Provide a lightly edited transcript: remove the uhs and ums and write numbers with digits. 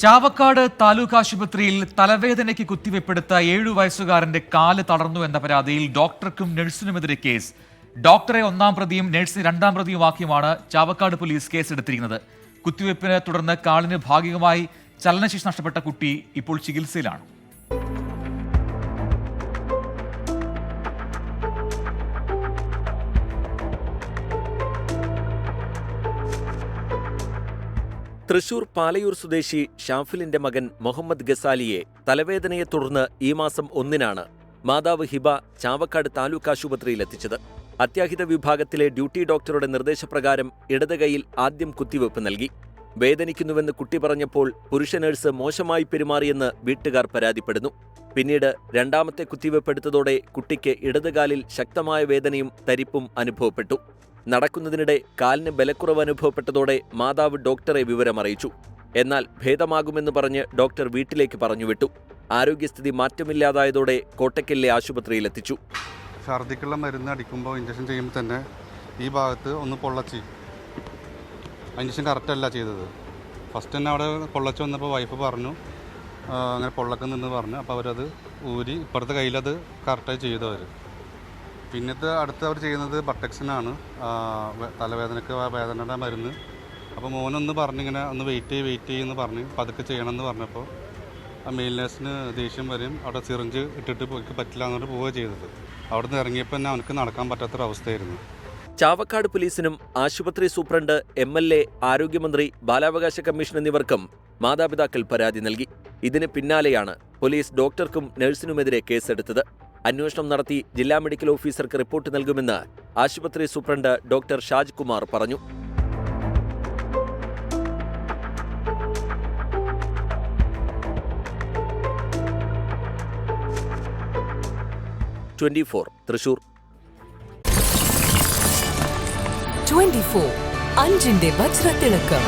ചാവക്കാട് താലൂക്ക് ആശുപത്രിയിൽ തലവേദനയ്ക്ക് കുത്തിവെപ്പെടുത്ത 7 വയസ്സുകാരന്റെ കാല് തളർന്നു എന്ന പരാതിയിൽ ഡോക്ടർക്കും നഴ്സിനുമെതിരെ കേസ്. ഡോക്ടറെ 1-ാം പ്രതിയും നഴ്സിനെ 2-ാം പ്രതിയുമാക്കിയുമാണ് ചാവക്കാട് പോലീസ് കേസെടുത്തിരിക്കുന്നത്. കുത്തിവെപ്പിനെ തുടർന്ന് കാലിന് ഭാഗികമായി ചലനശേഷി നഷ്ടപ്പെട്ട കുട്ടി ഇപ്പോൾ ചികിത്സയിലാണ്. തൃശൂർ പാലയൂർ സ്വദേശി ഷാഫിലിന്റെ മകൻ മുഹമ്മദ് ഗസാലിയെ തലവേദനയെ തുടർന്ന് ഈ മാസം 1-നാണ് മാതാവ് ഹിബ ചാവക്കാട് താലൂക്ക് ആശുപത്രിയിലെത്തിച്ചത്. അത്യാഹിത വിഭാഗത്തിലെ ഡ്യൂട്ടി ഡോക്ടറുടെ നിർദ്ദേശപ്രകാരം ഇടത് കൈയിൽ ആദ്യം കുത്തിവെപ്പ് നൽകി. വേദനിക്കുന്നുവെന്ന് കുട്ടി പറഞ്ഞപ്പോൾ പുരുഷ നഴ്സ് മോശമായി പെരുമാറിയെന്ന് വീട്ടുകാർ പരാതിപ്പെടുന്നു. പിന്നീട് 2-ാമത്തെ കുത്തിവെപ്പെടുത്തതോടെ കുട്ടിക്ക് ഇടതുകാലിൽ ശക്തമായ വേദനയും തരിപ്പും അനുഭവപ്പെട്ടു. നടക്കുന്നതിനിടെ കാലിന് ബലക്കുറവ് അനുഭവപ്പെട്ടതോടെ മാതാവ് ഡോക്ടറെ വിവരമറിയിച്ചു. എന്നാൽ ഭേദമാകുമെന്ന് പറഞ്ഞ് ഡോക്ടർ വീട്ടിലേക്ക് പറഞ്ഞുവിട്ടു. ആരോഗ്യസ്ഥിതി മാറ്റമില്ലാതായതോടെ കോട്ടക്കലിലെ ആശുപത്രിയിലെത്തിച്ചു. ഛർദിക്കുള്ള മരുന്ന് അടിക്കുമ്പോൾ ഇഞ്ചക്ഷൻ ചെയ്യുമ്പോൾ തന്നെ ഈ ഭാഗത്ത് ഒന്ന് പൊള്ളച്ച്, ഇഞ്ചക്ഷൻ കറക്റ്റല്ല ചെയ്തത്. ഫസ്റ്റ് തന്നെ അവിടെ പൊള്ളച്ച് വന്നപ്പോൾ വൈഫ് പറഞ്ഞു അങ്ങനെ പൊള്ളക്കുന്നുണ്ടെന്ന് പറഞ്ഞു. അപ്പോൾ അവരത് ഊരി ഇപ്പുറത്തെ കയ്യിലത് കറക്റ്റായി ചെയ്തു. പിന്നത്തെ അടുത്ത് അവർ ചെയ്യുന്നത് ബട്ടക്സിനാണ്, തലവേദനയ്ക്ക് വേദനയുടെ മരുന്ന്. അപ്പോൾ മോനൊന്ന് പറഞ്ഞിങ്ങനെ ഒന്ന് വെയിറ്റ് ചെയ്യുമെന്ന് പറഞ്ഞ് പതുക്കെ ചെയ്യണമെന്ന് പറഞ്ഞപ്പോൾ ആ മെയിൽ നേഴ്സിന് ദേഷ്യം വരും. അവിടെ സിറിഞ്ച് ഇട്ടിട്ട് പോയിക്ക് പറ്റില്ല എന്നിട്ട് പോവുക ചെയ്തത്. അവിടെ നിന്ന് ഇറങ്ങിയപ്പോൾ തന്നെ അവനക്ക് നടക്കാൻ പറ്റാത്തൊരവസ്ഥയായിരുന്നു. ചാവക്കാട് പോലീസിനും ആശുപത്രി സൂപ്രണ്ട്, MLA, ആരോഗ്യമന്ത്രി, ബാലാവകാശ കമ്മീഷൻ എന്നിവർക്കും മാതാപിതാക്കൾ പരാതി നൽകി. ഇതിന് പിന്നാലെയാണ് പോലീസ് ഡോക്ടർക്കും നഴ്സിനുമെതിരെ കേസെടുത്തത്. അന്വേഷണം നടത്തി ജില്ലാ മെഡിക്കൽ ഓഫീസർക്ക് റിപ്പോർട്ട് നൽകുമെന്ന് ആശുപത്രി സൂപ്രണ്ട് ഡോക്ടർ ഷാജ് കുമാർ പറഞ്ഞു. തൃശൂർ 24 അഞ്ചിന്റെ വജ്രത്തിളക്കം.